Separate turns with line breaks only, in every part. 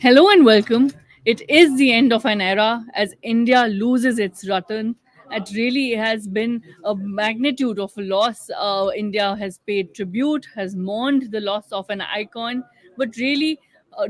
Hello and welcome. It is the end of an era as India loses its Ratan. It really has been a magnitude of loss. India has paid tribute, has mourned the loss of an icon, but really,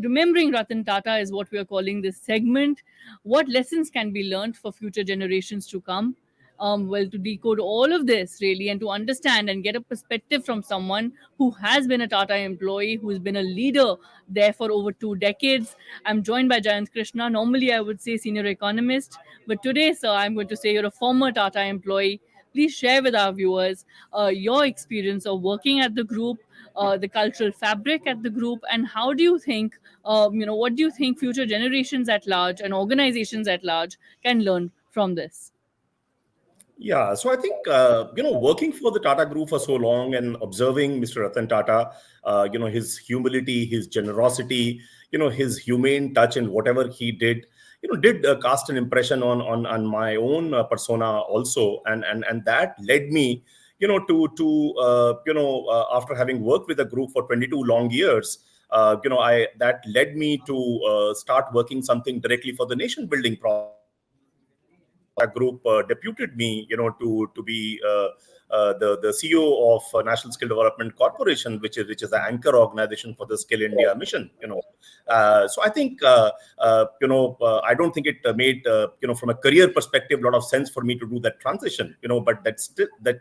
remembering Ratan Tata is what we are calling this segment. What lessons can be learned for future generations to come? To decode all of this really and to understand and get a perspective from someone who has been a Tata employee, who's been a leader there for over 2 decades. I'm joined by Jayant Krishna. Normally, I would say senior economist, but today, sir, I'm going to say you're a former Tata employee. Please share with our viewers your experience of working at the group, the cultural fabric at the group, and how do you think, what do you think future generations at large and organizations at large can learn from this?
Yeah, so I think working for the Tata Group for so long and observing Mr. Ratan Tata, his humility, his generosity, his humane touch in whatever he did, did cast an impression on my own persona also, and that led me, after having worked with the group for 22 long years. I that led me to start working something directly for the nation building project. Group deputed me, to be the CEO of National Skill Development Corporation, which is the anchor organization for the Skill India mission. So I think I don't think it made from a career perspective a lot of sense for me to do that transition. But that still that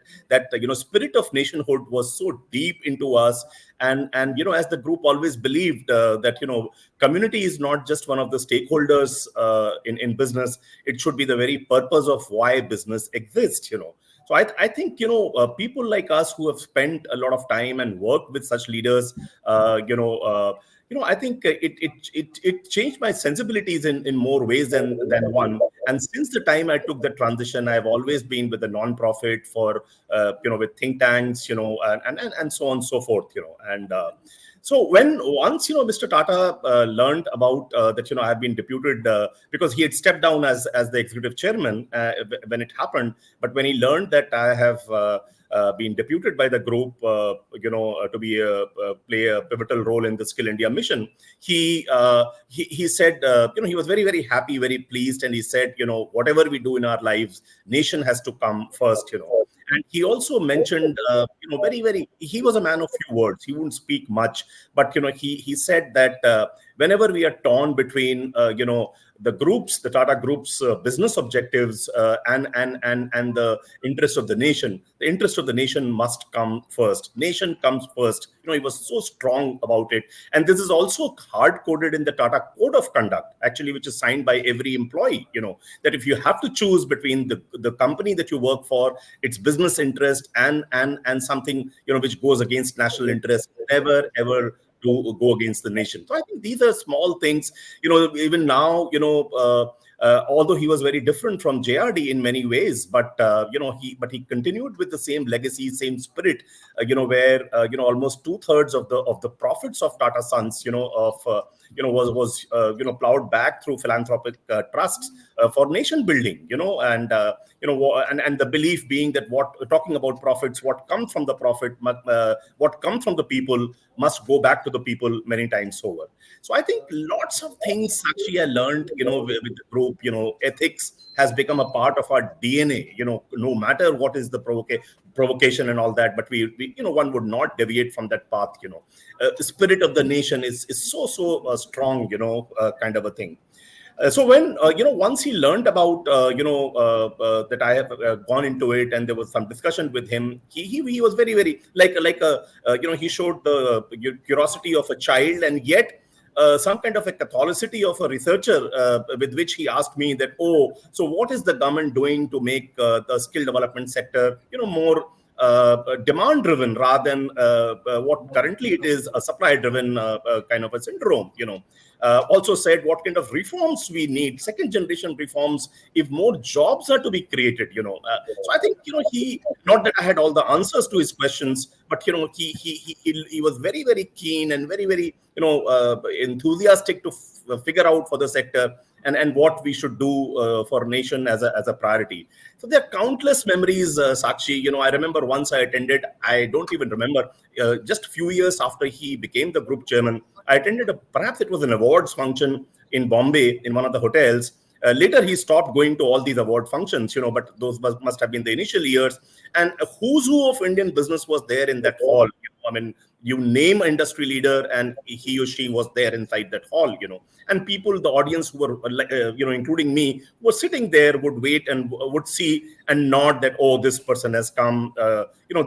spirit of nationhood was so deep into us, and as the group always believed that community is not just one of the stakeholders in business. It should be the very purpose of why business exists. So I think people like us who have spent a lot of time and worked with such leaders, I think it changed my sensibilities in more ways than one. And since the time I took the transition, I've always been with the non-profit for with think tanks, and so on and so forth. And so once Mr. Tata learned about that I have been deputed because he had stepped down as the executive chairman when it happened, but when he learned that I have been deputed by the group, to be play a pivotal role in the Skill India mission, he said, he was very, very happy, very pleased, and he said, whatever we do in our lives, nation has to come first. And he also mentioned, very, very, he was a man of few words. He wouldn't speak much, but, he said that whenever we are torn between, the Tata Group's business objectives and the interest of the interest of the nation must come first. Nation comes first. He was so strong about it. And this is also hard coded in the Tata Code of Conduct, actually, which is signed by every employee, that if you have to choose between the company that you work for, its business interest and something, which goes against national interest, never, ever to go against the nation. So I think these are small things, even now, although he was very different from JRD in many ways, but he continued with the same legacy, same spirit, where almost 2/3 of the profits of Tata Sons, was plowed back through philanthropic trusts for nation building, and the belief being that talking about profits, what comes from the profit, what comes from the people must go back to the people many times over. So I think lots of things actually I learned, with the group. Ethics has become a part of our DNA. No matter what is the provocation and all that, but we one would not deviate from that path. The spirit of the nation is so strong. Kind of a thing. So when once he learned about that I have gone into it, and there was some discussion with him, he was very, very he showed the curiosity of a child, and yet some kind of a catholicity of a researcher, with which he asked me that, so what is the government doing to make the skill development sector more demand driven rather than what currently it is, a supply driven kind of a syndrome. Also said what kind of reforms we need, second generation reforms, if more jobs are to be created. So I think he, not that I had all the answers to his questions, but he was very, very keen and very, very enthusiastic to figure out for the sector, and what we should do for nation as a priority. So there are countless memories, Sakshi. I remember once I attended, I don't even remember, just a few years after he became the group chairman, I attended perhaps it was an awards function in Bombay in one of the hotels. Later, he stopped going to all these award functions, but those must have been the initial years. And a who's who of Indian business was there in that hall. I mean, you name an industry leader, and he or she was there inside that hall. And people, the audience who were, including me, were sitting there, would wait and would see and nod that, oh, this person has come,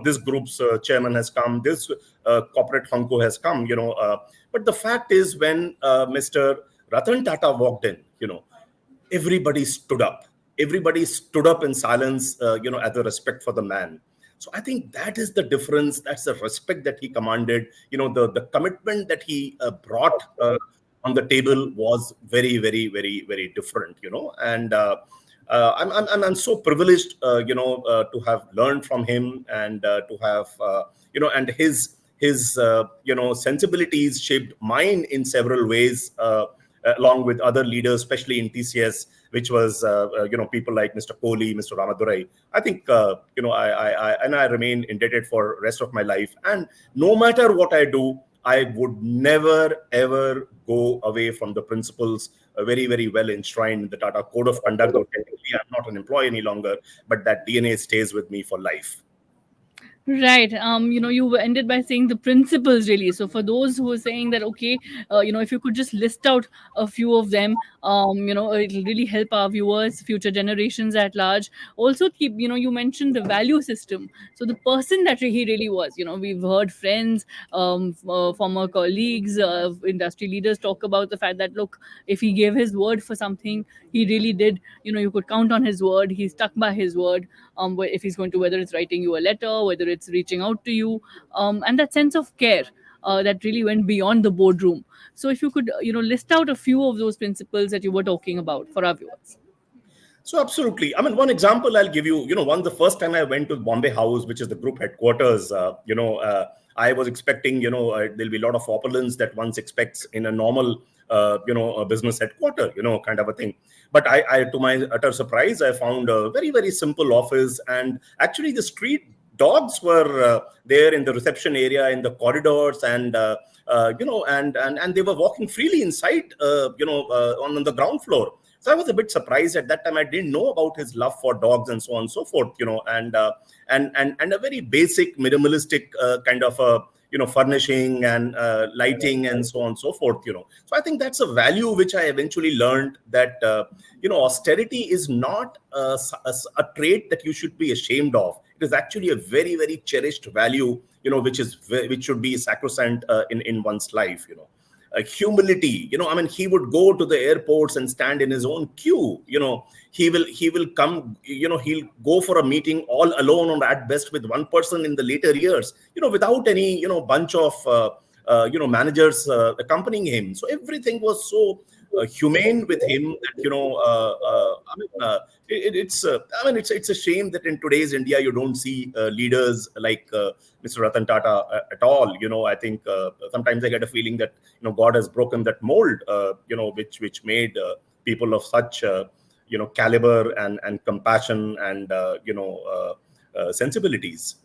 this group's chairman has come, this corporate hunko has come, But the fact is, when Mr. Ratan Tata walked in, everybody stood up. Everybody stood up in silence, as a respect for the man. So I think that is the difference. That's the respect that he commanded. The commitment that he brought on the table was very, very, very, very different. And I'm so privileged, to have learned from him, and to have, and his sensibilities shaped mine in several ways. Along with other leaders, especially in TCS, which was people like Mr. Kohli, Mr. Ramadurai. I think I remain indebted for rest of my life. And no matter what I do, I would never ever go away from the principles very, very well enshrined in the Tata Code of Conduct. Though technically I'm not an employee any longer, but that DNA stays with me for life.
Right. You ended by saying the principles, really. So for those who are saying that, okay, if you could just list out a few of them, it'll really help our viewers, future generations at large. Also, keep, you mentioned the value system. So the person that he really was, we've heard friends, former colleagues, industry leaders talk about the fact that, look, if he gave his word for something, he really did. You could count on his word. He stuck by his word. If he's going to, whether it's writing you a letter, whether it's reaching out to you, and that sense of care that really went beyond the boardroom. So if you could, list out a few of those principles that you were talking about for our viewers.
So absolutely. I mean, one example I'll give you, the first time I went to Bombay House, which is the group headquarters, I was expecting, there'll be a lot of opulence that one expects in a normal, a business headquarter, kind of a thing. But I, to my utter surprise, I found a very, very simple office. And actually the street dogs were there in the reception area, in the corridors, and, and they were walking freely inside, on the ground floor. So I was a bit surprised at that time. I didn't know about his love for dogs and so on and so forth, and a very basic minimalistic kind of furnishing and lighting and so on and so forth. So I think that's a value which I eventually learned, that austerity is not a trait that you should be ashamed of. It is actually a very, very cherished value, which should be sacrosanct in one's life. Humility. I mean, he would go to the airports and stand in his own queue. He will come. He'll go for a meeting all alone, or at best with one person in the later years. Without any bunch of managers accompanying him. So everything was so humane with him that it's a shame that in today's India you don't see leaders like Mr. Ratan Tata at all. I think sometimes I get a feeling that God has broken that mold, which made people of such caliber and compassion and sensibilities.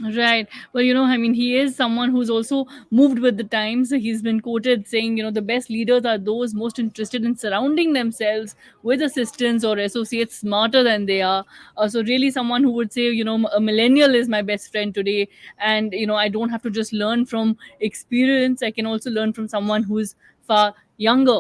Right. Well, I mean, he is someone who's also moved with the times. He's been quoted saying, the best leaders are those most interested in surrounding themselves with assistants or associates smarter than they are. So, really, someone who would say, a millennial is my best friend today. And, I don't have to just learn from experience. I can also learn from someone who's far younger.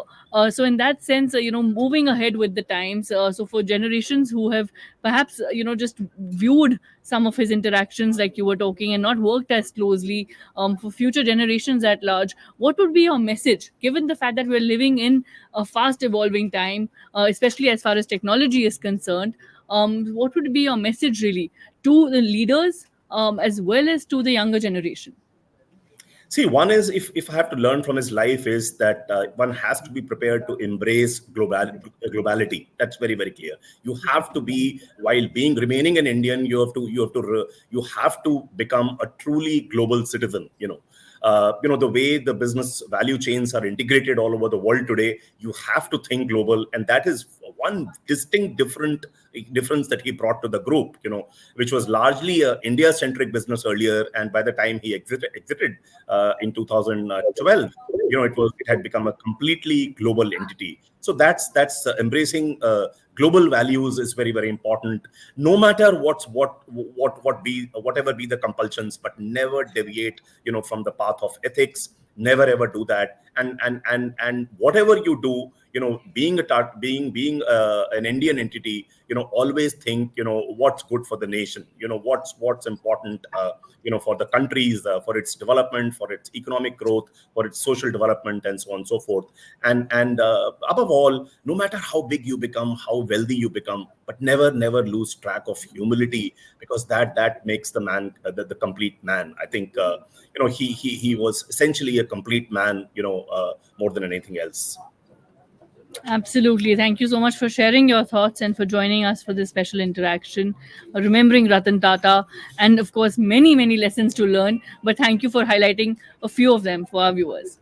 So in that sense, moving ahead with the times. So for generations who have perhaps just viewed some of his interactions like you were talking and not worked as closely, for future generations at large, what would be your message, given the fact that we're living in a fast evolving time, especially as far as technology is concerned? What would be your message really to the leaders, as well as to the younger generation?
See, one is, if I have to learn from his life, is that one has to be prepared to embrace globality. That's very, very clear. You have to be, while remaining an Indian, you have to become a truly global citizen. The way the business value chains are integrated all over the world today, you have to think global, and that is one distinct difference that he brought to the group, which was largely a India centric business earlier, and by the time he exited in 2012, it had become a completely global entity. So that's embracing global values is very, very important, no matter whatever be the compulsions, but never deviate from the path of ethics. Never ever do that. And whatever you do, being an Indian entity, always think what's good for the nation, what's important for the countries, for its development, for its economic growth, for its social development, and so on and so forth. And above all, no matter how big you become, how wealthy you become, but never lose track of humility, because that makes the man the complete man. I think he was essentially a complete man, more than anything else.
Absolutely. Thank you so much for sharing your thoughts and for joining us for this special interaction, remembering Ratan Tata, and of course, many, many lessons to learn. But thank you for highlighting a few of them for our viewers.